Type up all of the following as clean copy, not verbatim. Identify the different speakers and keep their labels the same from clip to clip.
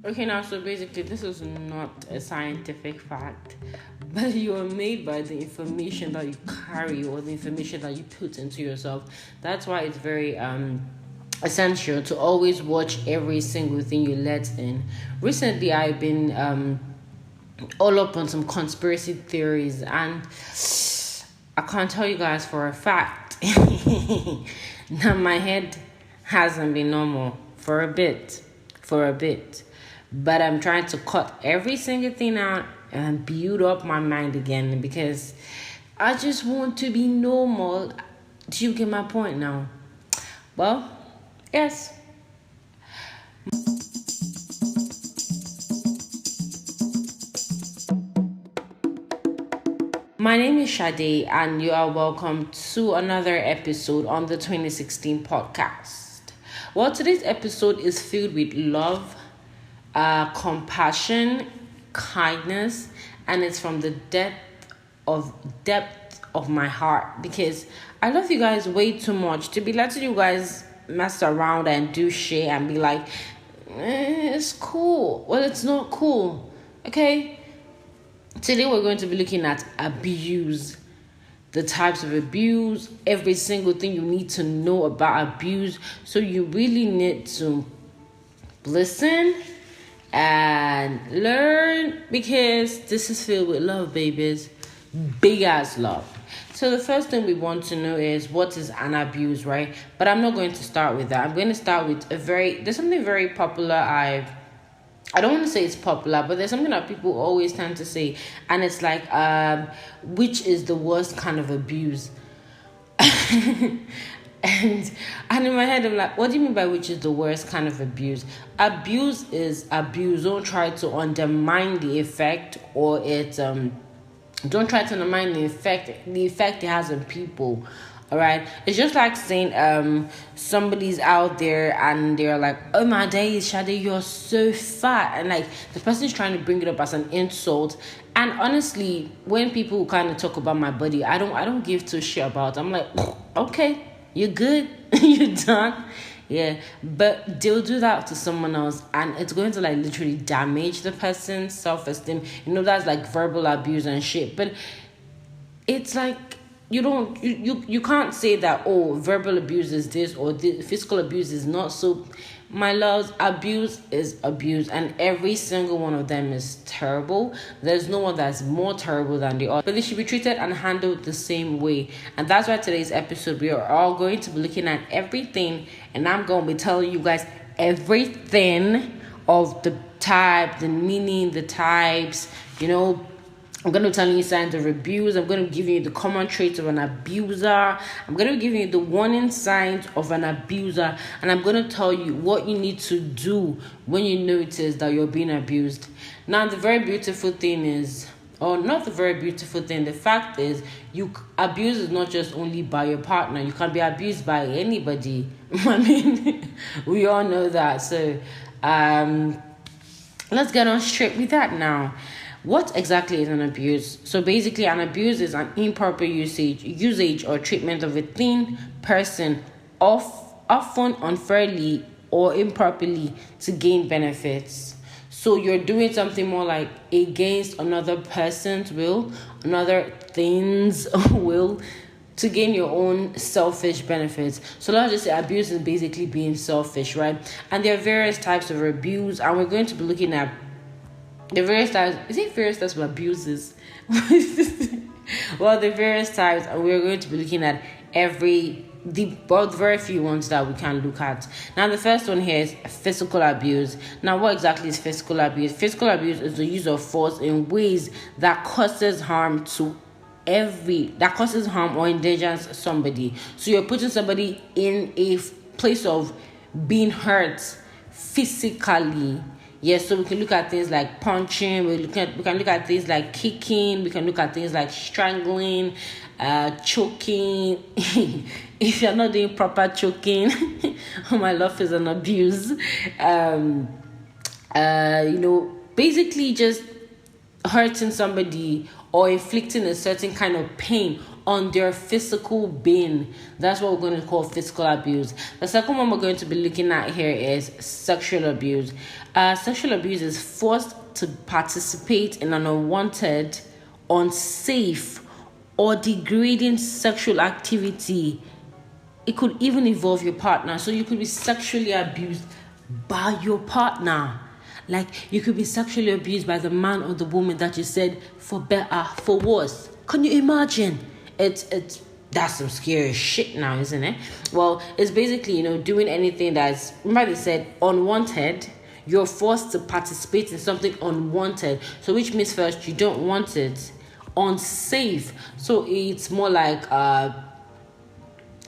Speaker 1: Okay, now, so basically, this is not a scientific fact, but you are made by the information that you carry or the information that you put into yourself. That's why it's very essential to always watch every single thing you let in. Recently, I've been all up on some conspiracy theories, and I can't tell you guys for a fact that my head hasn't been normal for a bit, but I'm trying to cut every single thing out and build up my mind again because I just want to be normal. Do you get my point now? Well, yes. My name is Sade, and you are welcome to another episode on the 2016 podcast. Well, today's episode is filled with love, compassion, kindness, and it's from the depth of my heart because I love you guys way too much to be letting you guys mess around and do shit and be like, it's cool. Well, it's not cool. Okay. Today we're going to be looking at abuse, the types of abuse, every single thing you need to know about abuse. So you really need to listen and learn because this is filled with love, babies. Big ass love. So the first thing we want to know is what is an abuse, right? But I'm not going to start with that. I'm going to start with there's something very popular I don't want to say it's popular, but there's something that people always tend to say, and it's like, which is the worst kind of abuse? and and in my head, I'm like, what do you mean by which is the worst kind of abuse? Abuse is abuse. Don't try to undermine the effect, or don't try to undermine the effect it has on people. All right, it's just like saying somebody's out there and they're like, oh my days, Shade, you're so fat, and like the person's trying to bring it up as an insult. And honestly, when people kind of talk about my body, I don't give two shit about. I'm like, okay, you're good, you're done. Yeah, but they'll do that to someone else, and it's going to like literally damage the person's self-esteem. That's like verbal abuse and shit. But it's like you can't say that, oh, verbal abuse is this or physical abuse is not. So my loves, abuse is abuse, and every single one of them is terrible. There's no one that's more terrible than the other, but they should be treated and handled the same way. And that's why today's episode we are all going to be looking at everything, and I'm going to be telling you guys everything of the type, the meaning, the types, I'm going to be telling you signs of abuse. I'm going to be giving you the common traits of an abuser. I'm going to be giving you the warning signs of an abuser. And I'm going to tell you what you need to do when you notice that you're being abused. Now, the very beautiful thing is, or not the very beautiful thing, the fact is, abuse is not just only by your partner. You can be abused by anybody. I mean, we all know that. So, let's get on straight with that now. What exactly is an abuse? So basically, an abuse is an improper usage or treatment of a thing, person, often unfairly or improperly to gain benefits. So you're doing something more like against another person's will, another thing's will, to gain your own selfish benefits. So let's just say abuse is basically being selfish, right? And there are various types of abuse, and we're going to be looking at the various types. Is it various types of abuses? Well, the various types, and we're going to be looking at very few ones that we can look at. Now, the first one here is physical abuse. Now, what exactly is physical abuse? Physical abuse is the use of force in ways that causes harm or endangers somebody. So you're putting somebody in a place of being hurt physically. Yes, so we can look at things like punching, we can look at things like kicking, we can look at things like strangling, choking. If you're not doing proper choking, my love is an abuse. Basically just hurting somebody or inflicting a certain kind of pain on their physical being. That's what we're going to call physical abuse. The second one we're going to be looking at here is sexual abuse. Sexual abuse is forced to participate in an unwanted, unsafe, or degrading sexual activity. It could even involve your partner. So you could be sexually abused by your partner. Like, you could be sexually abused by the man or the woman that you said for better, for worse. Can you imagine? That's some scary shit now, isn't it? Well, it's basically, doing anything that's, remember they said, unwanted. You're forced to participate in something unwanted. So which means first, you don't want it. Unsafe. So it's more like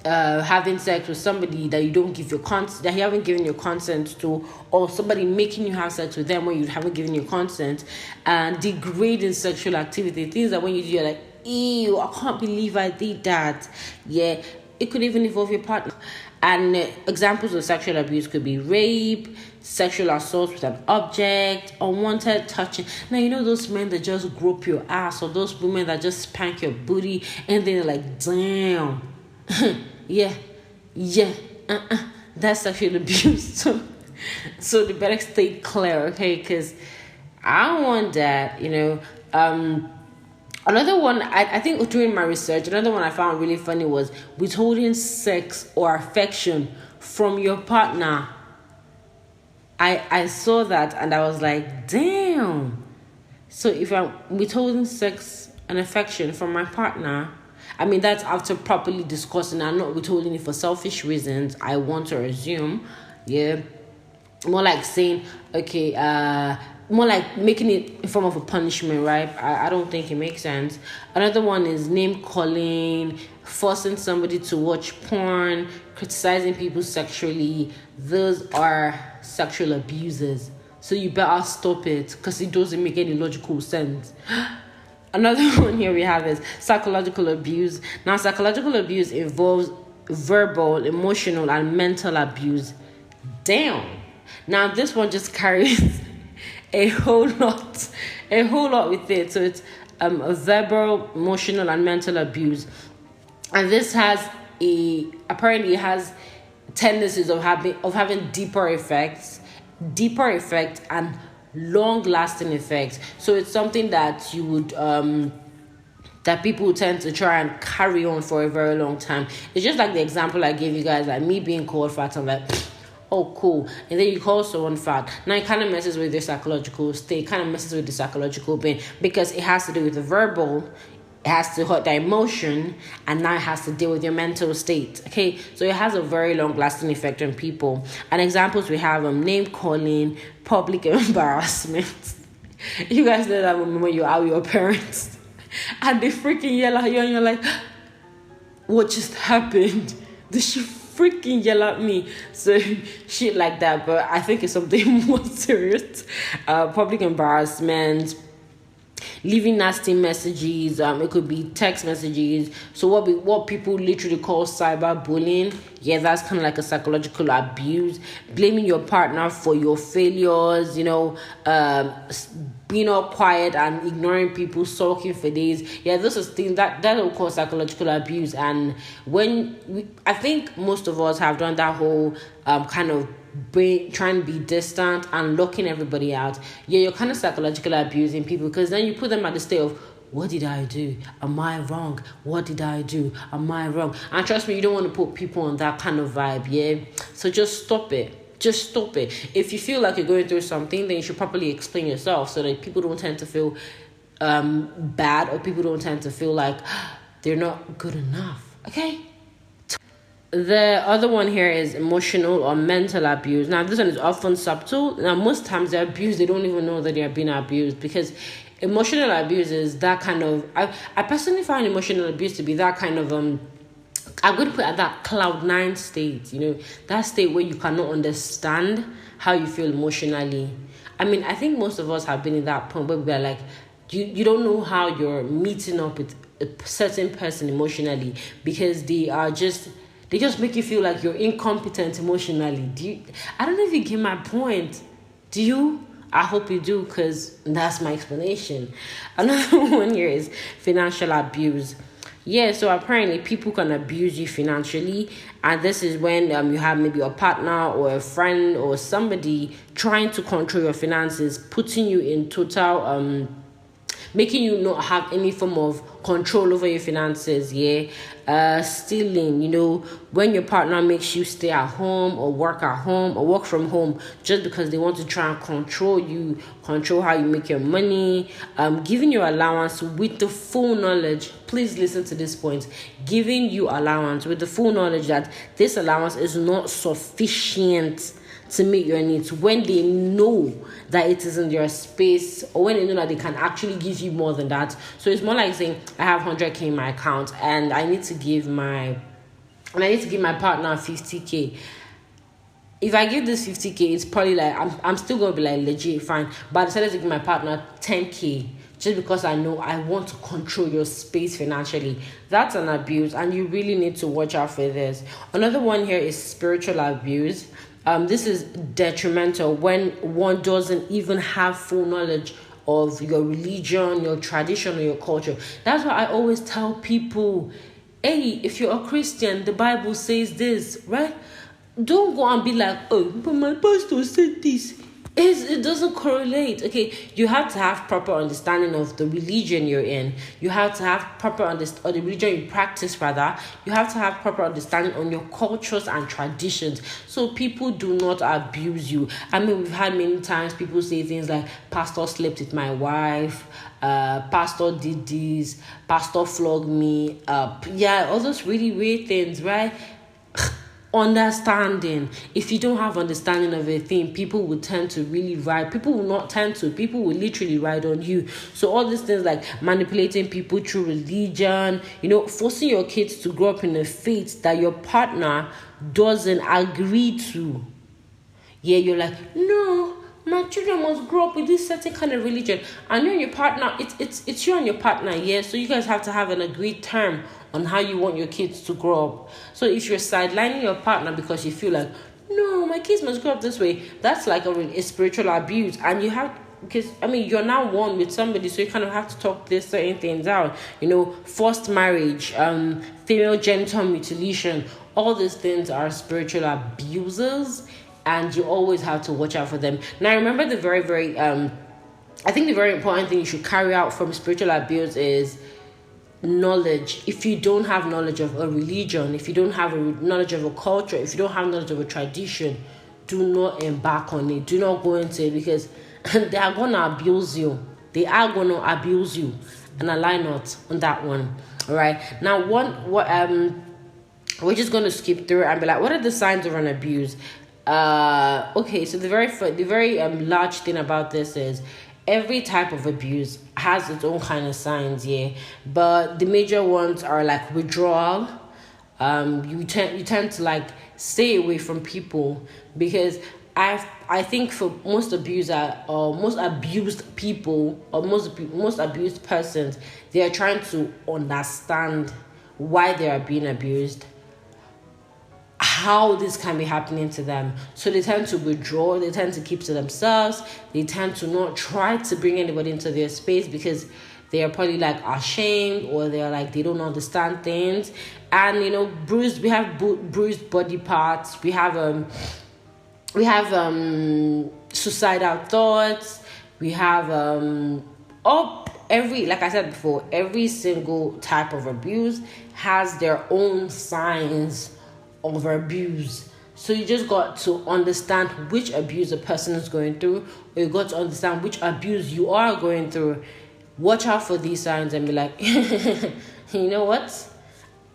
Speaker 1: having sex with somebody that you don't give your consent, that you haven't given your consent to, or somebody making you have sex with them when you haven't given your consent, and degrading sexual activity, things that when you do, you're like, ew, I can't believe I did that. Yeah, it could even involve your partner. And examples of sexual abuse could be rape, sexual assault with an object, unwanted touching. Now, those men that just grope your ass, or those women that just spank your booty, and then they're like, damn. yeah, that's sexual abuse. So they better stay clear, okay? Because I don't want that, Another one, I think during my research, another one I found really funny was withholding sex or affection from your partner. I saw that and I was like, damn. So if I'm withholding sex and affection from my partner, I mean, that's after properly discussing. I'm not withholding it for selfish reasons, I want to assume. Yeah. More like saying, okay, more like making it in form of a punishment, right? I don't think it makes sense. Another one is name calling, forcing somebody to watch porn, criticizing people sexually. Those are sexual abuses. So you better stop it, because it doesn't make any logical sense. Another one here we have is psychological abuse. Now, psychological abuse involves verbal, emotional, and mental abuse. Damn. Now, this one just carries a whole lot with it. So it's a verbal, emotional, and mental abuse. And this apparently has tendencies of having deeper effects and long-lasting effects. So it's something that you would that people tend to try and carry on for a very long time. It's just like the example I gave you guys, like me being called fat. I'm like, oh, cool. And then you call someone fat. Now it kind of messes with their psychological state, kind of messes with the psychological being, because it has to do with the verbal, it has to hurt their emotion, and now it has to deal with your mental state. Okay, so it has a very long-lasting effect on people. And examples we have name calling, public embarrassment. You guys know that moment when you're out with your parents and they freaking yell at you, and you're like, what just happened? Did she freaking yell at me? So shit like that. But I think it's something more serious. Public embarrassment, leaving nasty messages. It could be text messages. So what people literally call cyberbullying. Yeah, that's kind of like a psychological abuse. Blaming your partner for your failures. Being all quiet and ignoring people, sulking for days. Yeah, those are things that will cause psychological abuse. And I think most of us have done that whole kind of trying to be distant and locking everybody out. Yeah, you're kind of psychologically abusing people, because then you put them at the state of, what did I do? Am I wrong? What did I do? Am I wrong? And trust me, you don't want to put people on that kind of vibe, yeah? So just stop it. Just stop it. If you feel like you're going through something, then you should properly explain yourself, so that people don't tend to feel bad, or people don't tend to feel like they're not good enough, okay? The other one here is emotional or mental abuse. Now, this one is often subtle. Now, most times they're abused, they don't even know that they're being abused, because emotional abuse is that kind of... I personally find emotional abuse to be that kind of... I'm going to put it at that cloud 9 state, that state where you cannot understand how you feel emotionally. I mean, I think most of us have been in that point where we're like, you don't know how you're meeting up with a certain person emotionally, because they just make you feel like you're incompetent emotionally. I don't know if you get my point. Do you? I hope you do, because that's my explanation. Another one here is financial abuse. Yeah, so apparently people can abuse you financially, and this is when you have maybe a partner or a friend or somebody trying to control your finances, putting you in total making you not have any form of control over your finances. Stealing, when your partner makes you stay at home or work at home or work from home just because they want to try and control you, control how you make your money. Giving you allowance with the full knowledge, please listen to this point, giving you allowance with the full knowledge that this allowance is not sufficient to meet your needs, when they know that it is in your space, or when they know that they can actually give you more than that. So it's more like saying, I have 100k in my account and I need to give my partner 50k. If I give this 50k, it's probably like I'm still gonna be like legit fine, but I decided to give my partner 10k just because I know I want to control your space financially. That's an abuse, and you really need to watch out for this. Another one here is spiritual abuse. This is detrimental when one doesn't even have full knowledge of your religion, your tradition, or your culture. That's why I always tell people, hey, if you're a Christian, the Bible says this, right? Don't go and be like, oh, but my pastor said this. It doesn't correlate. Okay, you have to have proper understanding of the religion you're in. You have to have proper understanding, or the religion you practice rather. You have to have proper understanding on your cultures and traditions, so people do not abuse you. I mean, we've had many times people say things like, pastor slept with my wife, pastor did this, pastor flogged me up. Yeah, all those really weird things, right? Understanding. If you don't have understanding of a thing, people will tend to really ride. People will not tend to. People will literally ride on you. So all these things like manipulating people through religion, forcing your kids to grow up in a faith that your partner doesn't agree to. Yeah, you're like, no, my children must grow up with this certain kind of religion. And you and your partner, it's you and your partner, yeah. So you guys have to have an agreed term on how you want your kids to grow up. So if you're sidelining your partner because you feel like, no, my kids must grow up this way, that's like a spiritual abuse. And you have, because you're now one with somebody, so you kind of have to talk these certain things out. Forced marriage, female genital mutilation, all these things are spiritual abuses, and you always have to watch out for them. Now remember, the very, very I think the very important thing you should carry out from spiritual abuse is knowledge. If you don't have knowledge of a religion, if you don't have knowledge of a culture, if you don't have knowledge of a tradition, do not embark on it. Do not go into it, because they are going to abuse you. They are going to abuse you, and I lie not on that one. All right. Now, we're just going to skip through and be like, what are the signs of an abuse? Okay. So the very large thing about this is, every type of abuse has its own kind of signs, yeah. But the major ones are like withdrawal. You tend to like stay away from people, because I think for most abuser or most abused people or most abused persons, they are trying to understand why they are being abused, how this can be happening to them. So they tend to withdraw, they tend to keep to themselves, they tend to not try to bring anybody into their space, because they are probably like ashamed, or they're like, they don't understand things. And we have bruised body parts, we have suicidal thoughts, we have like I said before, every single type of abuse has their own signs of abuse. So you just got to understand which abuse a person is going through, or you got to understand which abuse you are going through. Watch out for these signs and be like, you know what?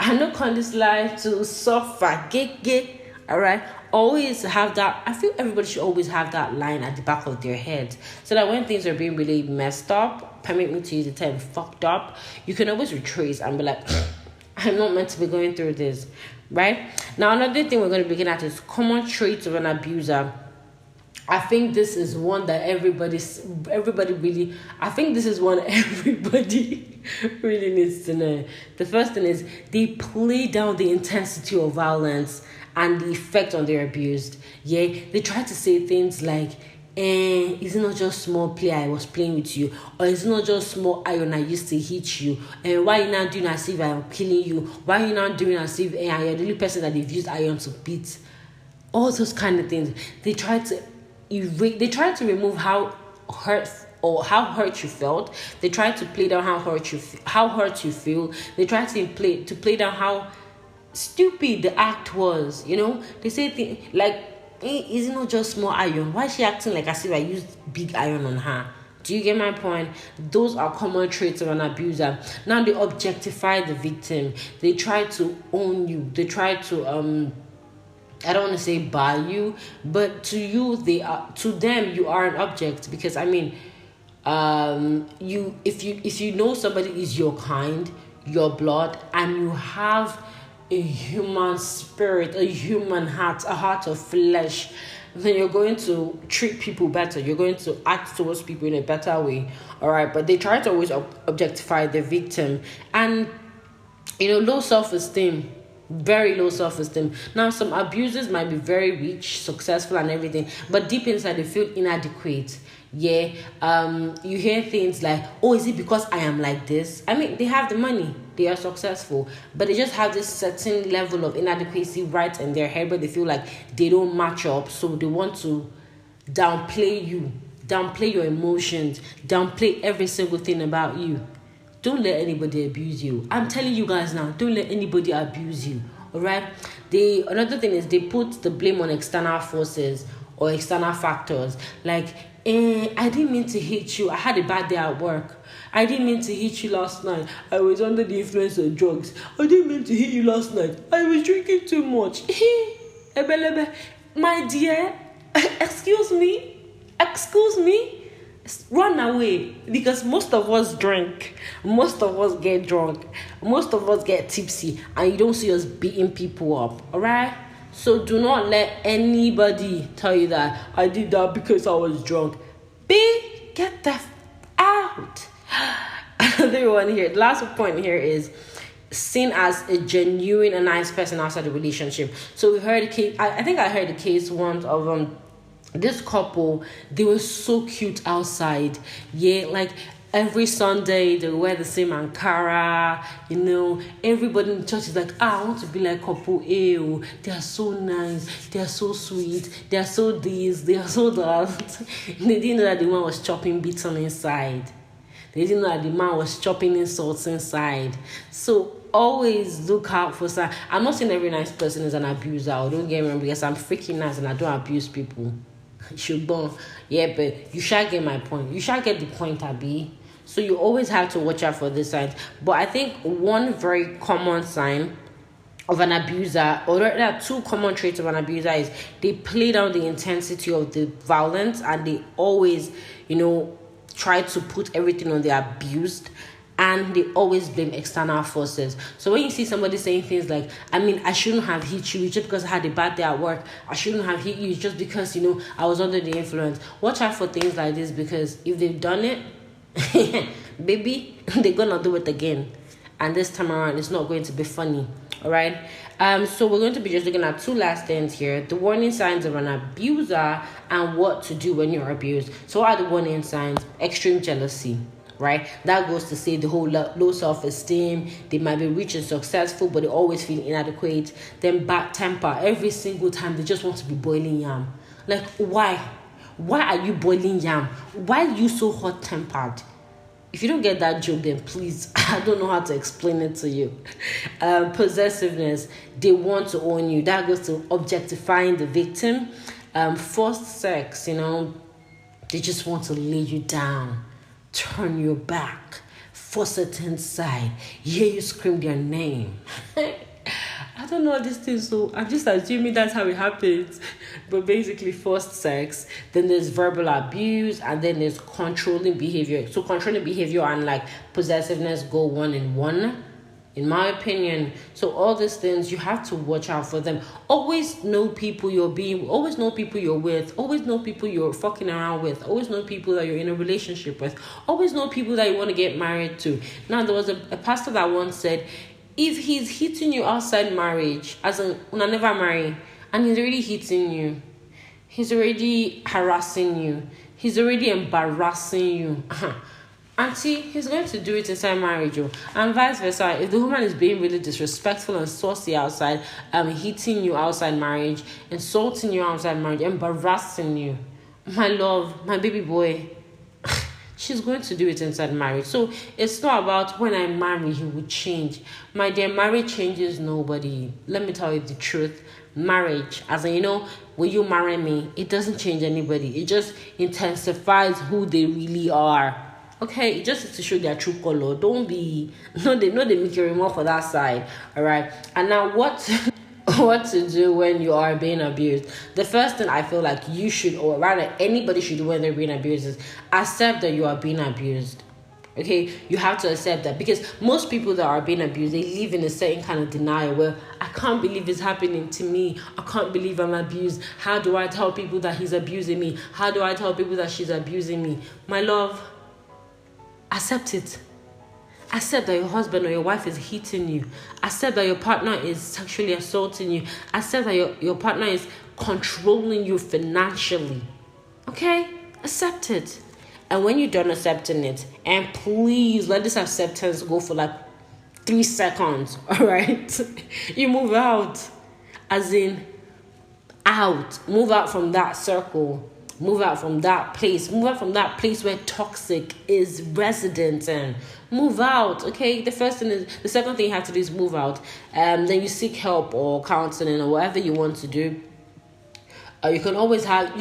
Speaker 1: I'm not on this life to suffer. Get. All right. Always have that. I feel everybody should always have that line at the back of their head, so that when things are being really messed up, permit me to use the term fucked up, you can always retrace and be like, I'm not meant to be going through this. Right? Now, another thing we're going to be looking at is common traits of an abuser. I think this is one that everybody really needs to know. The first thing is, they play down the intensity of violence and the effect on their abused. Yeah, they try to say things like, and is it not just small play I was playing with you, or is it not just small iron I used to hit you, and why you now doing as if I'm killing you, why you now doing as if you're the only person that they've used iron to beat, all those kind of things. They try to remove how hurt you felt. They try to play down how hurt you feel. They try to play down how stupid the act was. They say things like, is it not just small iron? Why is she acting like as if I used big iron on her? Do you get my point? Those are common traits of an abuser. Now they objectify the victim. They try to own you. They try to I don't want to say buy you, but to them you are an object, because if you know somebody is your kind, your blood, and you have a human spirit, a human heart, a heart of flesh, then you're going to treat people better. You're going to act towards people in a better way. All right, but they try to always objectify the victim, and low self-esteem. Very low self-esteem. Now, some abusers might be very rich, successful, and everything, but deep inside they feel inadequate. You hear things like, oh, is it because I am like this? They have the money, they are successful, but they just have this certain level of inadequacy right in their head, but they feel like they don't match up, so they want to downplay you, downplay your emotions, downplay every single thing about you. Don't let anybody abuse you. I'm telling you guys now, don't let anybody abuse you. Alright? Another thing is they put the blame on external forces or external factors. Like, I didn't mean to hit you. I had a bad day at work. I didn't mean to hit you last night. I was under the influence of drugs. I didn't mean to hit you last night. I was drinking too much. My dear, excuse me. Run away, because most of us drink, most of us get drunk, most of us get tipsy, and you don't see us beating people up. All right, so do not let anybody tell you that I did that because I was drunk. Get the out. Another one here, the last point here is seen as a genuine and nice person outside the relationship. So we heard a case, I think I heard a case once of this couple. They were so cute outside. Like every Sunday they wear the same Ankara. Everybody in the church is like, I want to be like couple A. They are so nice, they are so sweet, they are so this, they are so that. They didn't know that the man was chopping beats on inside. They didn't know that the man was chopping insults inside. So always look out for some. I'm not saying every nice person is an abuser, or don't get me wrong, because I'm freaking nice and I don't abuse people. But you shall get my point. You shall get the point, Abby. So you always have to watch out for this signs. But I think one very common sign of an abuser, or there are two common traits of an abuser, is they play down the intensity of the violence, and they always, try to put everything on the abused, and they always blame external forces. So when you see somebody saying things like, I shouldn't have hit you just because I had a bad day at work. I shouldn't have hit you just because, I was under the influence. Watch out for things like this, because if they've done it, baby, they're going to do it again. And this time around, it's not going to be funny. All right? So we're going to be just looking at two last things here. The warning signs of an abuser and what to do when you're abused. So what are the warning signs? Extreme jealousy. Right? That goes to say the whole low self-esteem. They might be rich and successful, but they always feel inadequate. Then bad temper. Every single time they just want to be boiling yam. Like, why? Why are you boiling yam? Why are you so hot-tempered? If you don't get that joke, then please, I don't know how to explain it to you. Possessiveness. They want to own you. That goes to objectifying the victim. Forced sex, they just want to lay you down. Turn your back, force it inside, hear you scream their name. I don't know this thing, so I'm just assuming that's how it happens. But basically, forced sex, then there's verbal abuse, and then there's controlling behavior. So controlling behavior and possessiveness go one in one, in my opinion. So all these things, you have to watch out for them. Always know people always know people you're with, always know people you're fucking around with, always know people that you're in a relationship with, always know people that you want to get married to. Now, there was a pastor that once said, if he's hitting you outside marriage, as in, una never marry, and he's already hitting you, He's already harassing you. He's already embarrassing you. Auntie, he's going to do it inside marriage, and vice versa. If the woman is being really disrespectful and saucy outside, hitting you outside marriage, insulting you outside marriage, embarrassing you, my love, my baby boy, she's going to do it inside marriage. So it's not about when I marry, he will change. My dear, marriage changes nobody. Let me tell you the truth. Marriage, as in, will you marry me? It doesn't change anybody. It just intensifies who they really are. Okay, just to show their true color. Don't be they make you remove for that side. All right. And now what to do when you are being abused? The first thing I feel like you should, or rather anybody should do when they're being abused, is accept that you are being abused. Okay, you have to accept that, because most people that are being abused, they live in a certain kind of denial where I can't believe it's happening to me. I can't believe I'm abused. How do I tell people that he's abusing me? How do I tell people that she's abusing me? My love, accept it. Accept that your husband or your wife is hitting you. Accept that your partner is sexually assaulting you. Accept that your partner is controlling you financially. Okay? Accept it. And when you're done accepting it, and please let this acceptance go for like 3 seconds, all right? You move out. As in, out. Move out from that circle. Move out from that place. Move out from that place where toxic is resident, and move out. Okay, the second thing you have to do is move out. Then you seek help or counseling or whatever you want to do. You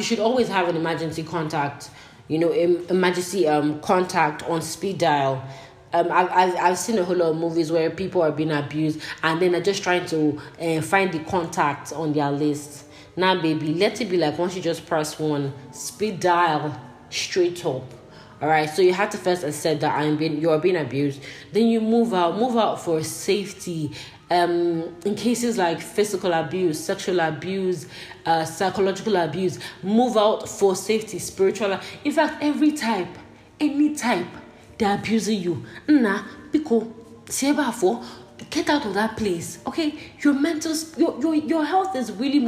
Speaker 1: should always have an emergency contact. Emergency contact on speed dial. I've seen a whole lot of movies where people are being abused and then they're just trying to find the contact on their list. Now, baby, let it be like once you just press one, speed dial straight up. All right, so you have to first accept that you are being abused. Then you move out for safety. In cases like physical abuse, sexual abuse, psychological abuse, move out for safety, spiritual. In fact, any type, they're abusing you. Get out of that place. Okay, your your health is really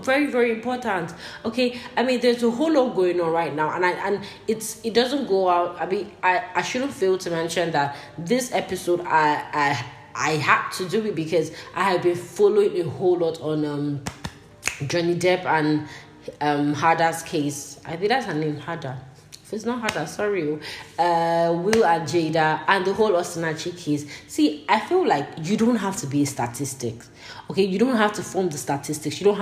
Speaker 1: very, very important. Okay, I mean, there's a whole lot going on right now, and it doesn't go out. I mean, I shouldn't fail to mention that this episode I had to do it because I have been following a whole lot on Johnny Depp and Hada's case. I think that's her name, Hada. If it's not Hada, sorry. Will and Jada and the whole Ostinachi case. See, I feel like you don't have to be a statistic. Okay, you don't have to form the statistics. You don't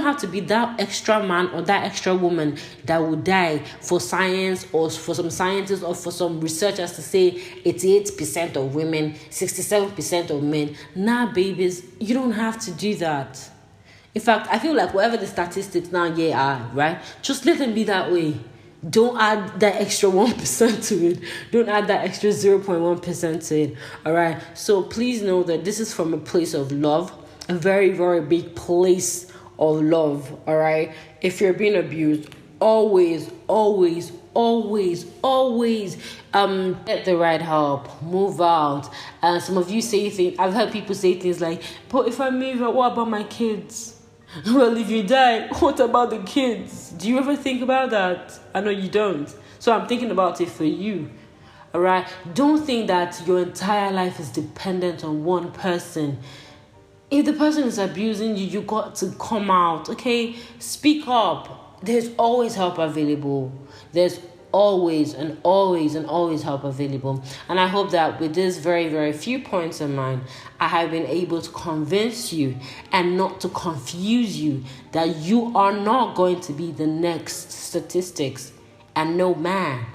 Speaker 1: have to be that extra man or that extra woman that will die for science, or for some scientists or for some researchers to say 88% of women, 67% of men. Nah, babies, you don't have to do that. In fact, I feel like whatever the statistics now are, right? Just let them be that way. Don't add that extra 1% to it. Don't add that extra 0.1% to it. All right. So please know that this is from a place of love, a very, very big place of love. All right. If you're being abused, always get the right help. Move out. Some of you say things. I've heard people say things like, "But if I move out, what about my kids?" Well, if you die, what about the kids? Do you ever think about that? I know you don't. So I'm thinking about it for you. All right? Don't think that your entire life is dependent on one person. If the person is abusing you, you got to come out, okay? Speak up. There's always help available. There's always help available. And I hope that with this very, very few points in mind, I have been able to convince you and not to confuse you that you are not going to be the next statistics, and no man,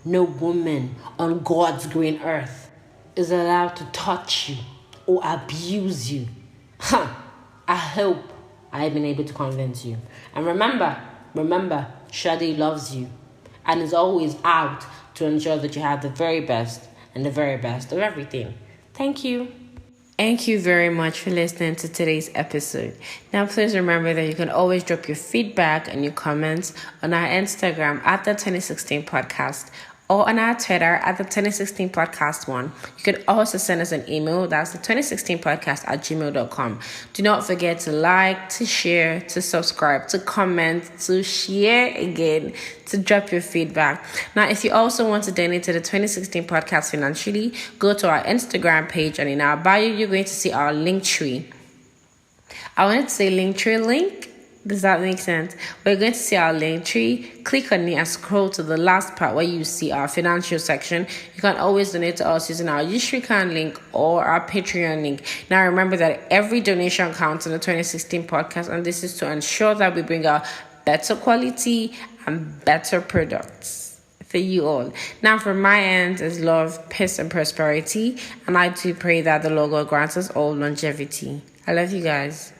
Speaker 1: no woman on God's green earth is allowed to touch you or abuse you. I hope I have been able to convince you. And remember, Shadi loves you and is always out to ensure that you have the very best and the very best of everything. Thank you. Thank you very much for listening to today's episode. Now, please remember that you can always drop your feedback and your comments on our Instagram at the 2016 podcast, or on our Twitter at the 2016 podcast one. You could also send us an email. That's the 2016 podcast at gmail.com. Do not forget to like, to share, to subscribe, to comment, to share again, to drop your feedback. Now, if you also want to donate to the 2016 podcast financially, go to our Instagram page, and in our bio, you're going to see our link tree. I wanted to say link tree link. Does that make sense? We're going to see our link tree. Click on it and scroll to the last part where you see our financial section. You can always donate to us using our Ushrikan link or our Patreon link. Now remember that every donation counts in the 2016 podcast, and this is to ensure that we bring out better quality and better products for you all. Now from my end is love, peace, and prosperity, and I do pray that the Lord God grants us all longevity. I love you guys.